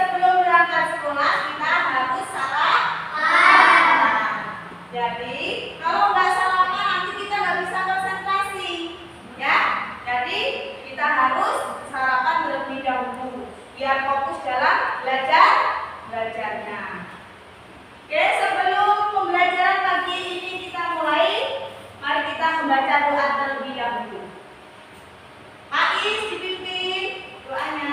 sebelum berangkat sekolah kita harus sarapan. Jadi kalau nggak sarapan nanti kita nggak bisa konsentrasi, ya. Jadi kita harus sarapan terlebih dahulu biar fokus dalam belajarnya. Oke, sebelum pembelajaran pagi ini kita mulai, mari kita membaca doa terlebih dahulu. Ais dipimpin doanya.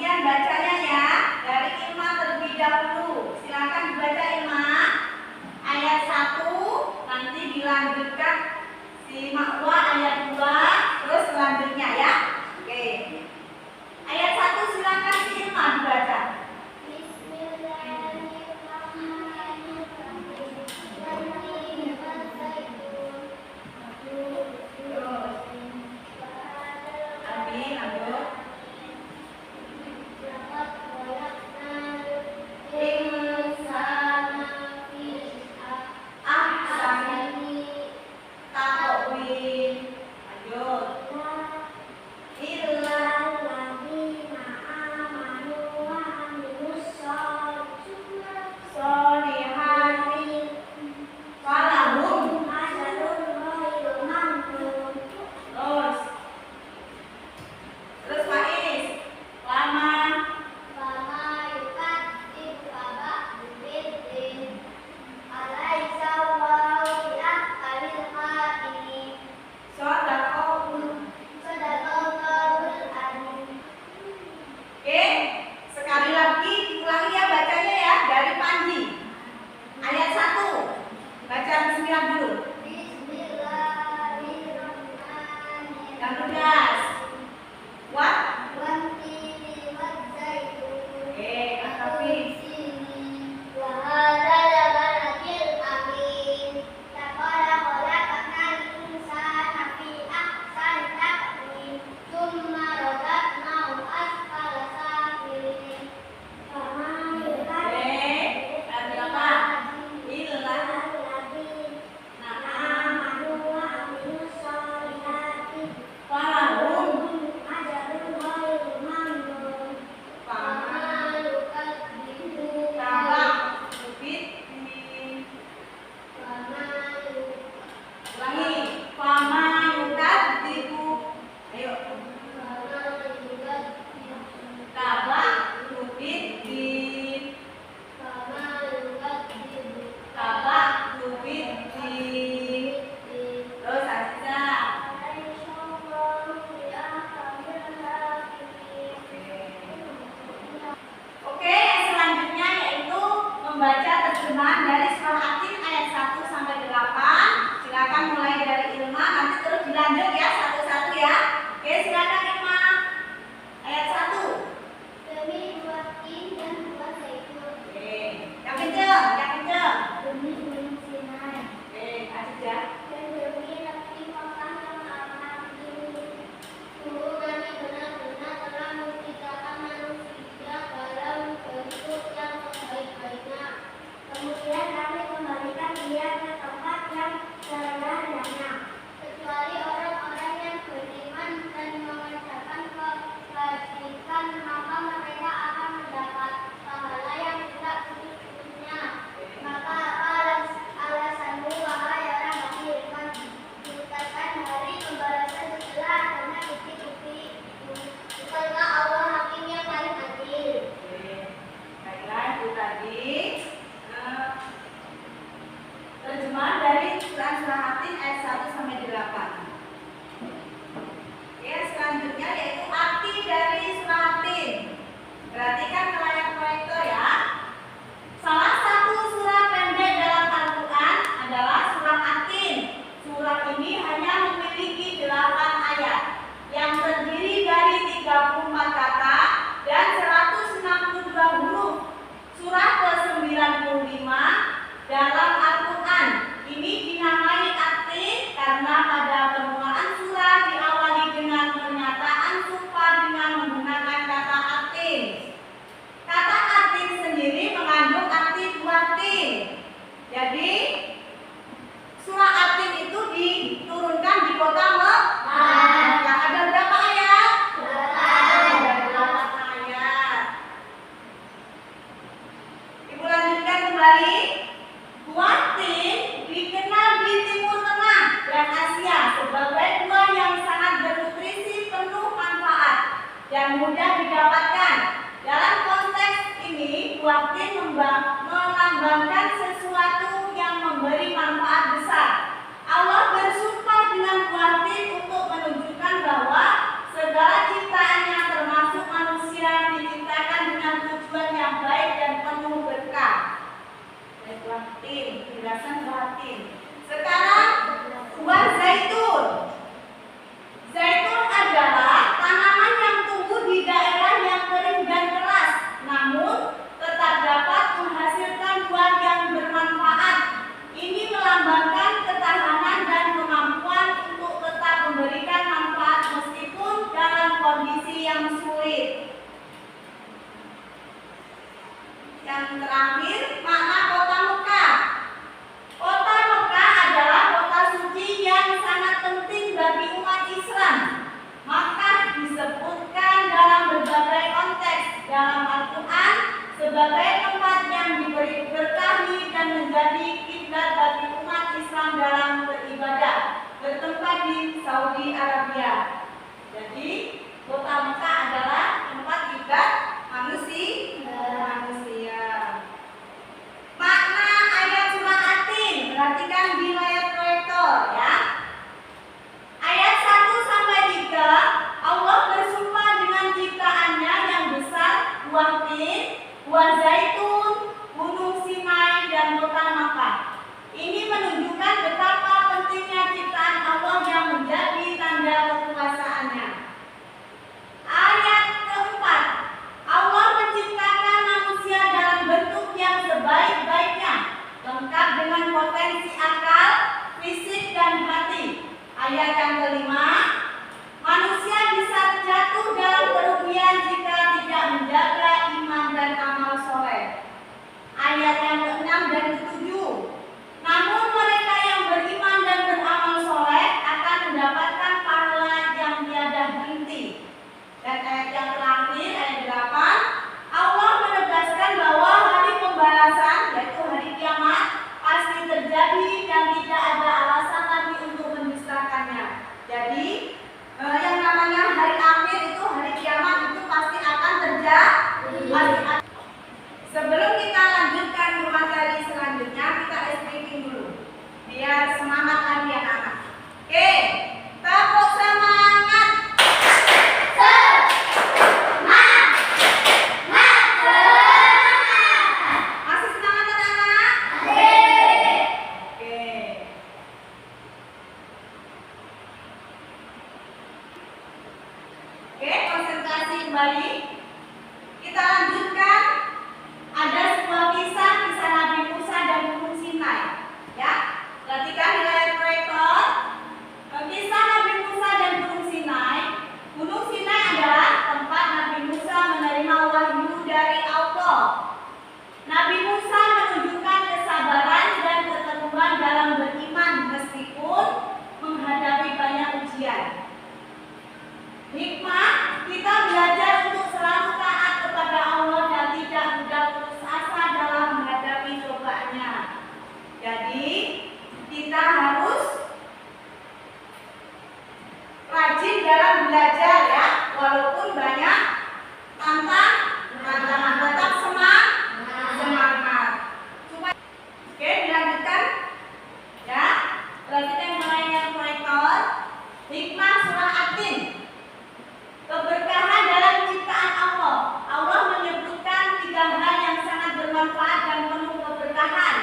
Kemudian bacanya ya, dari Ilma terlebih dahulu. Silakan dibaca Ilma. Ayat 1 nanti dilanjutkan si Makwa ayat 2, terus selanjutnya ya. Oke. Ayat 1 silakan si Ilma dibaca. Penjelasan batin. Sekarang buah zaitun. Zaitun adalah tanaman yang tumbuh di daerah yang kering dan keras, namun tetap dapat menghasilkan buah yang bermanfaat. Ini melambangkan ketahanan dan kemampuan untuk tetap memberikan manfaat meskipun dalam kondisi yang sulit. Yang terakhir, makna kota Mekah. Kota Mekah adalah kota suci yang sangat penting bagi umat Islam. Makkah disebutkan dalam berbagai konteks dalam Al-Quran sebagai tempat yang diberi berkahi dan menjadi kiblat bagi umat Islam dalam beribadah, bertempat di Saudi Arabia. Jadi, kota Mekah adalah tempat kiblat manusia. Makna ayat surah Atin, perhatikan di layar proyektor ya. Ayat 1 sampai 3, Allah bersumpah dengan ciptaannya yang besar, buah tin, buah zaitun, gunung Sinai dan kota Makkah. Ini menunjukkan betapa pentingnya ciptaan Allah yang menjadi tanda kekuasaannya. Ayat keempat, Allah menciptakan manusia dalam bentuk yang sebaik-baiknya, lengkap dengan potensi akal, fisik, dan hati. Ayat yang kelima, manusia bisa jatuh dalam kerugian jika tidak menjaga iman dan amal soleh. Ayat yang ke-6 dan ke-7, namun mereka yang beriman dan beramal soleh akan mendapatkan pahala yang tiada henti. Dan ayat yang terakhir, ayat 8, Allah menegaskan bahwa hari pembalasan, yaitu hari kiamat, pasti terjadi dan tidak ada alasan lagi untuk mendustakannya. Jadi, yang namanya hari akhir itu, hari kiamat itu pasti akan terjadi. Sebelum kita lanjutkan ke materi selanjutnya, kita speaking dulu, biar semangat lagi anak-anak. Oke, tepuk semangat. Masih semangat anak-anak? Oke, konsentrasi kembali. Kita lanjutkan. Ada sebuah kisah Nabi Musa dan Gunung Sinai. Ya, perhatikan di layar proyektor. Kisah Nabi Musa dan Gunung Sinai. Gunung Sinai adalah tempat Nabi Musa menerima wahyu dari Allah. Nabi Musa menunjukkan kesabaran dan ketekunan dalam beriman meskipun menghadapi banyak ujian. Hikmah, kita belajar untuk selalu taat kepada Allah dan tidak mudah putus asa dalam menghadapi cobaannya. Jadi, kita harus rajin dalam belajar ya, walaupun banyak tantangan, tetap semangat. Oke, dilanjutkan ya. Perhatikan layar proyektor. Hikmah surah Atin. Keberkahan dalam ciptaan Allah. Allah menyebutkan 3 hal yang sangat bermanfaat dan penuh keberkahan.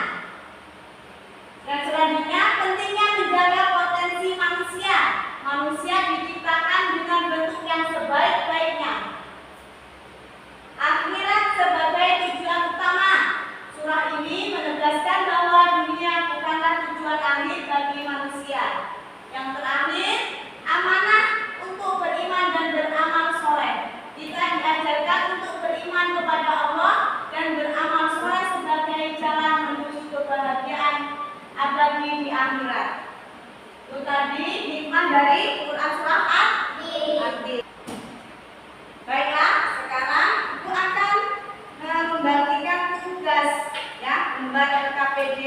Dan selanjutnya, pentingnya menjaga potensi manusia. Manusia diciptakan dengan bentuk yang sebaik-baiknya. Akhirat sebagai tujuan utama. Surah ini menegaskan bahwa dunia bukanlah tujuan akhir bagi manusia. Yang terakhir, amanah untuk beriman dan beramal soleh. Kita diajarkan untuk beriman kepada Allah dan beramal soleh sebagai jalan menuju kebahagiaan abadi di akhirat. Itu tadi hikmah dari Quran surah At-Tin. Baiklah, sekarang Ibu akan membagikan tugas ya, membaca KPD.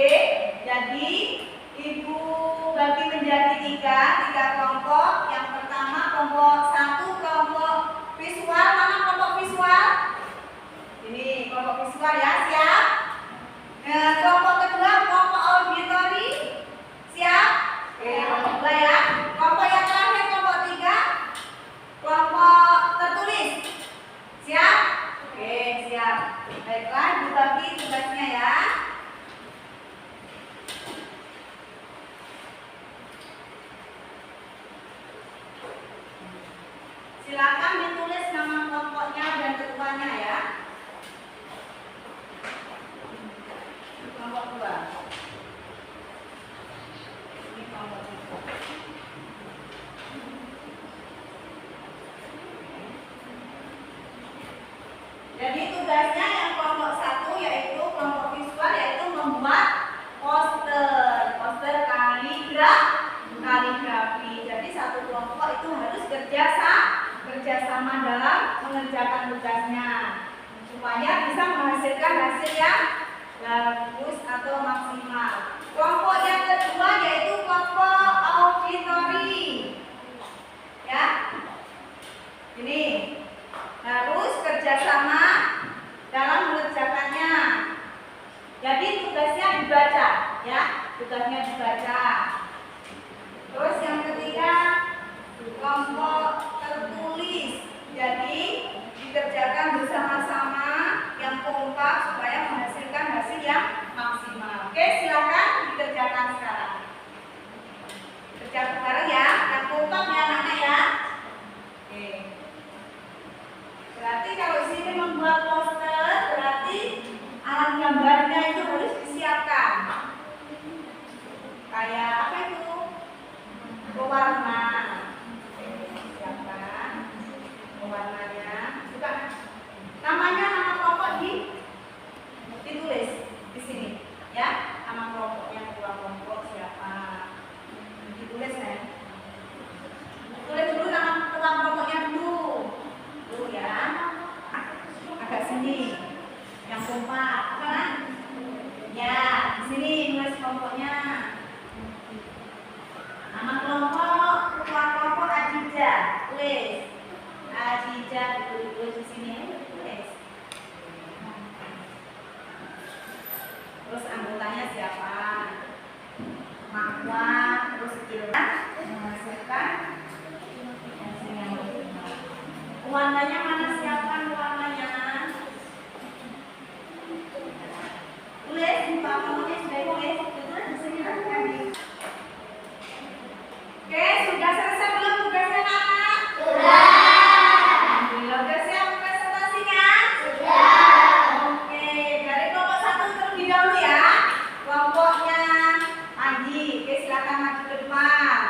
Jadi Ibu bagi menjadi tiga kelompok. Yang pertama kelompok 1, kelompok visual. Mana kelompok visual? Ini kelompok visual ya, siap? Kelompok kedua kelompok auditory, siap? Oke, kelompok 2 ya. Kelompok yang terakhir kelompok 3, kelompok tertulis, siap? Oke, siap. Baiklah, dibagi tugasnya ya. supaya bisa menghasilkan hasil yang bagus atau maksimal. Kelompok yang kedua yaitu kelompok auditori. Ya, ini harus kerjasama dalam mengerjakannya. Jadi tugasnya dibaca, ya, tugasnya dibaca. Terus yang ketiga kelompok tertulis. Jadi dikerjakan bersama-sama yang kompak supaya menghasilkan hasil yang maksimal. Oke, silakan dikerjakan sekarang. Kerja bareng ya, yang kompak ya anak-anak ya. Oke. Berarti kalau sini membuat poster, berarti alat gambarnya itu harus disiapkan. Kayak apa itu? Pewarna. Siapkan pewarnanya. Juga namanya, nama kelompok ditulis di sini, ya. Nama kelompoknya, kelompok siapa? Ditulis ya. Tulis dulu nama kelompoknya dulu. Dulu ya. Agak sini. Yang kompak, kan? Ya, di sini nulis kelompoknya. Nama kelompok, kelompok Adija, tulis. Adija ditulis di sini, tulis. Terus anggotanya siapa? Makwa, terus kita menghasilkan hasil yang maksimal. Warnanya mana, siapkan warnanya? Tulis, warnanya sudah tulis. Di sini lagi. Oke, sudah selesai belum tugasnya anak? Sudah. Alhamdulillah, sudah siap presentasinya? Sudah. Oke, dari kelompok 1 terlebih dahulu ya. Kelompoknya Anji. Oke, silakan maju ke depan.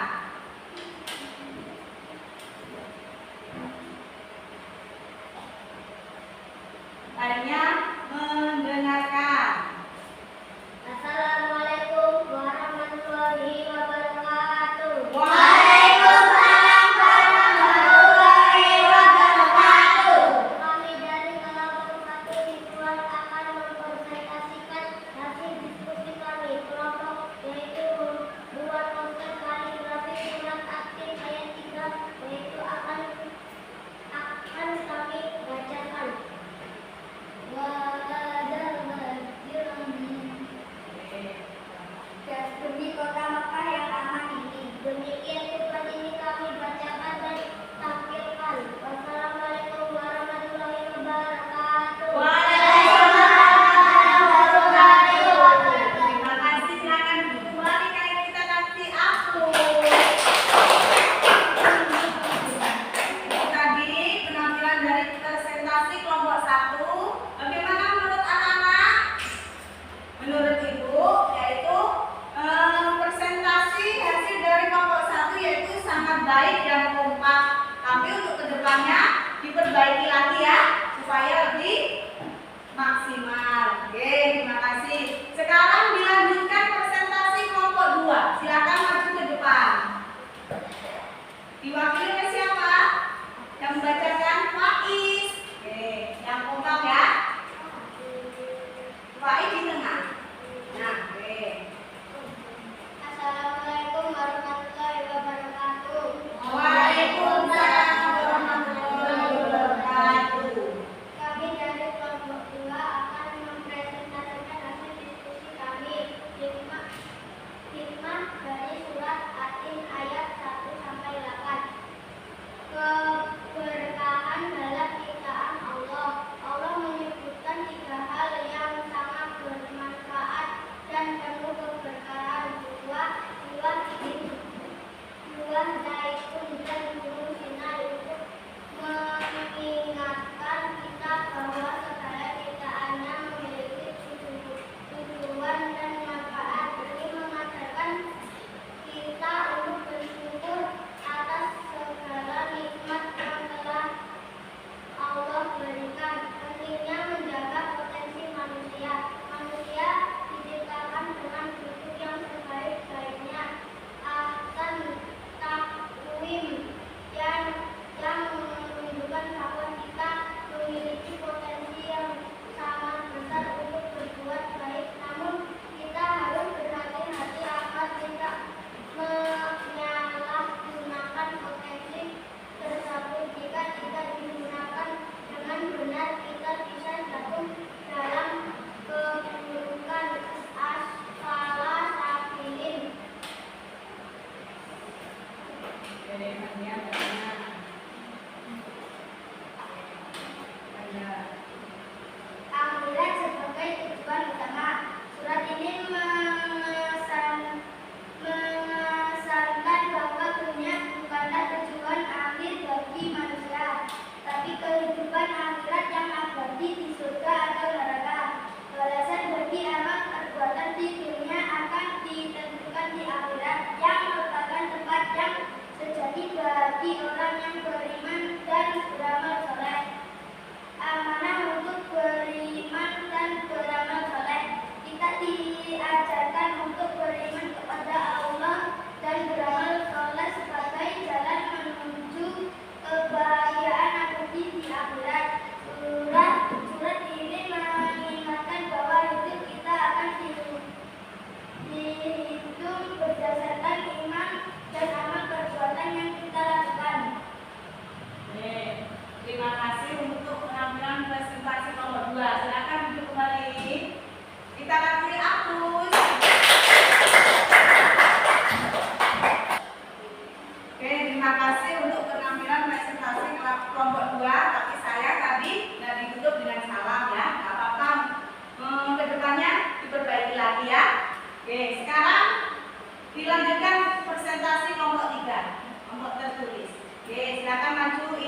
Lainnya mendengarkan. Assalamualaikum warahmatullahi wabarakatuh. Waalaikumsalam warahmatullahi wabarakatuh. Kami dari kelompok 1 Siswal akan mempresentasikan hasil diskusi kami kelompok, yaitu membuat poster kaligrafi surat aktif ayat 3, yaitu akan kami bacakan.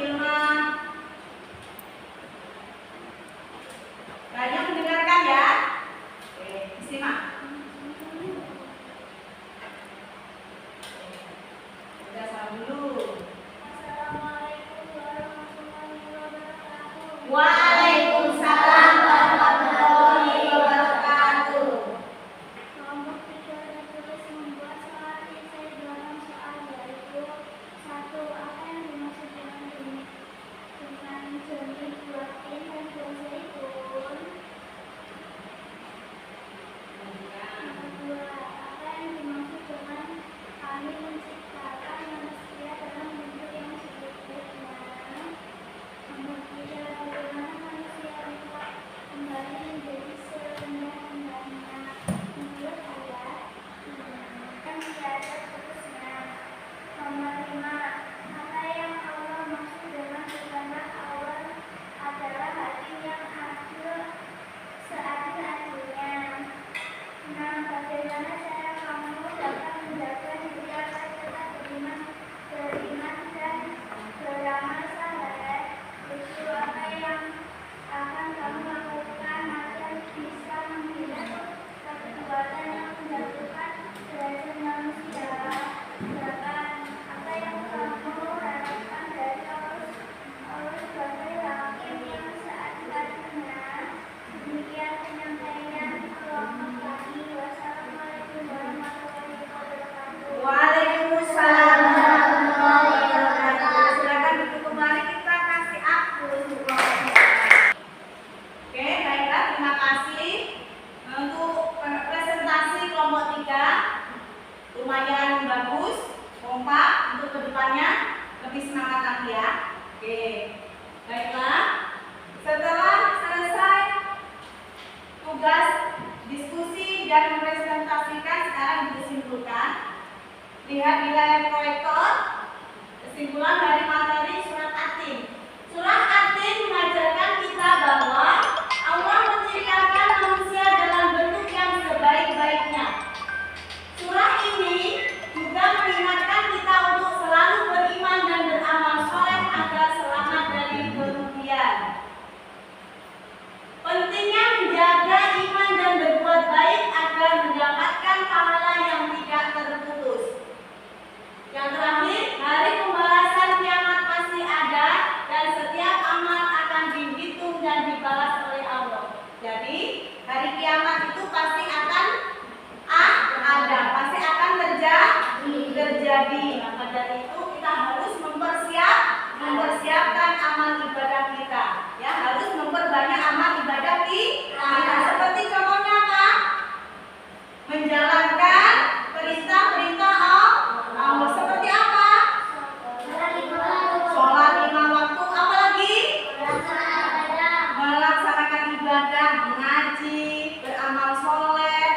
lemah. Banyak mendengarkan ya. Oke, disimak. Udah salam dulu. Assalamualaikum warahmatullahi wabarakatuh. Waalaikumsalam warahmatullahi wabarakatuh. Kelompok 3 tertulis membuat soal esai dalam soal yaitu 1. Apa yang dimaksud dengan jenis buah tin dan buah zaitun? Yang kedua, apa yang dimaksud dengan kami menciptakan manusia dalam bentuk yang sebaik-baiknya? Nomor 3, bagaimana manusia dapat kembali menjadi serendah-rendahnya menurut ayat dan tiada putusnya. Nomor 5, apa yang Allah maksud dengan bencana awal adalah hati yang adil seadil-adilnya. 6. Bagaimana cara kamu dapat menjaga diri agar tetap beriman dan beramal saleh? 7. Apa yang akan kamu lakukan agar bisa menghindar perbuatan yang menjatuhkan derajat manusia? 8. Apa yang kamu harapkan dari Allah sebagai hakim yang seadil-adilnya? Demikian penyampaian kelompok kami. Wassalamualaikum warahmatullahi wabarakatuh. Waalaikumsalam warahmatullahi wabarakatuh. Silakan duduk kembali, kita kasih akun untuk kelompok kita. Oke, baiklah, terima kasih untuk presentasi kelompok 3. Lumayan bagus, kompak, untuk kedepannya lebih semangat lagi ya. Oke, baiklah. Setelah selesai tugas diskusi dan mempresentasikan, sekarang disimpulkan. Lihat di layar proyektor kesimpulan dari materi surat At-Tin. Surat At-Tin mengajarkan kita bahwa Allah menciptakan manusia dalam bentuk yang sebaik-baiknya. Surah ini juga mengingatkan kita untuk selalu beriman dan beramal soleh agar selamat dari kerugian. Pentingnya menjaga iman dan berbuat baik agar mendapatkan pahala yang tidak terputus. Yang terakhir, hari pembalasan kiamat pasti ada dan setiap amal akan dihitung dan dibalas oleh Allah. Jadi, hari kiamat itu pasti akan ada, pasti akan terjadi. Maka dari itu kita harus mempersiapkan amal ibadah kita. Ya, harus memperbanyak amal ibadah kita. Seperti contohnya apa? Menjalankan perintah-perintah Allah. Seperti apa? Sholat 5 waktu. Apa lagi? Melaksanakan ibadah, mengaji, beramal soleh,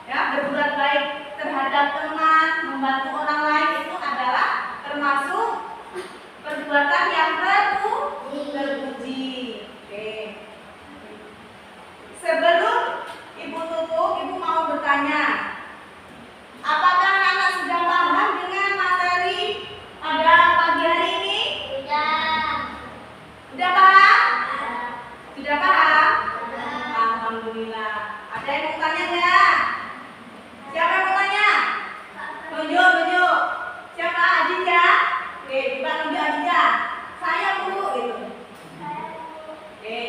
ya, berbuat baik terhadap teman, membantu orang lain, itu adalah termasuk perbuatan yang terpuji. Oke. Sebelum Ibu tutup, Ibu mau bertanya, apakah anak sudah paham dengan materi pada pagi hari ini? Sudah paham? Sudah paham? Alhamdulillah. Ada yang mau tanya nggak? Siapa yang mau tanya? Tunjuk. Siapa? Adija? Oke, coba tunjuk Adija. Saya Bu, gitu. Oke.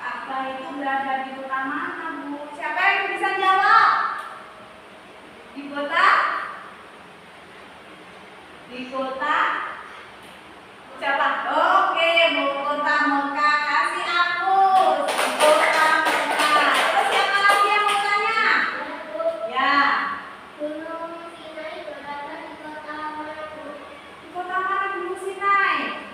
Ka'bah itu berada di kota mana, Bu? Siapa yang bisa jawab? Di kota? Di kota? Siapa? Oke, Bu, kota Mekah. Kasih aku. Kota Mekah. Terus siapa lagi yang mau tanya? Ya. Gunung Sinai berada di kota mana? Di kota mana Gunung Sinai?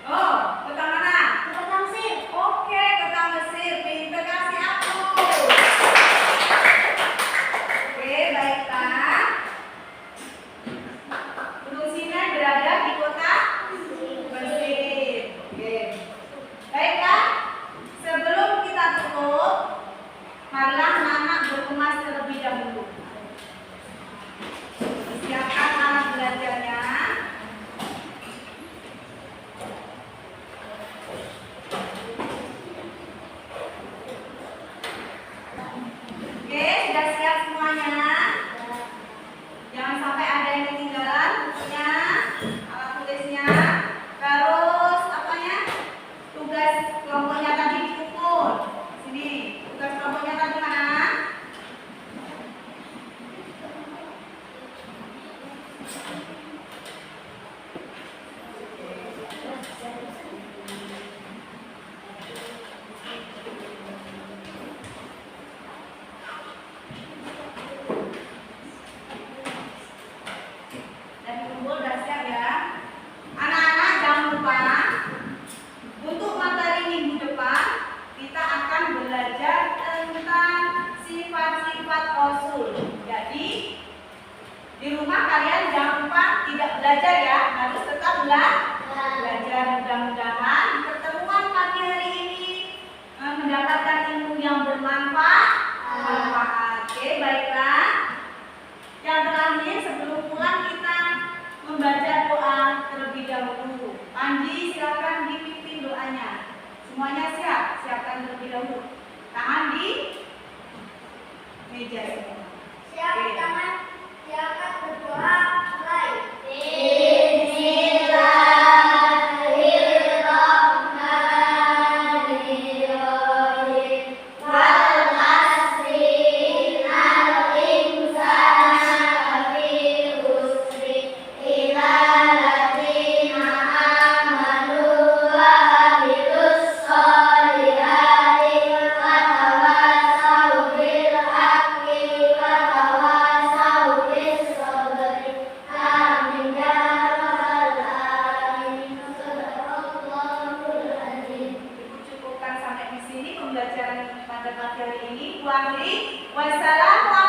Oh, kota mana? Kota Mesir. Oke, kota Mesir. Pintar. Semuanya siap? Siapkan terlebih dahulu. Tangan di meja semua. Siap Oke. tangan, silakan berdoa, mulai. Cukupkan sampai di sini pembelajaran pada pagi hari ini. Wassalamualaikum.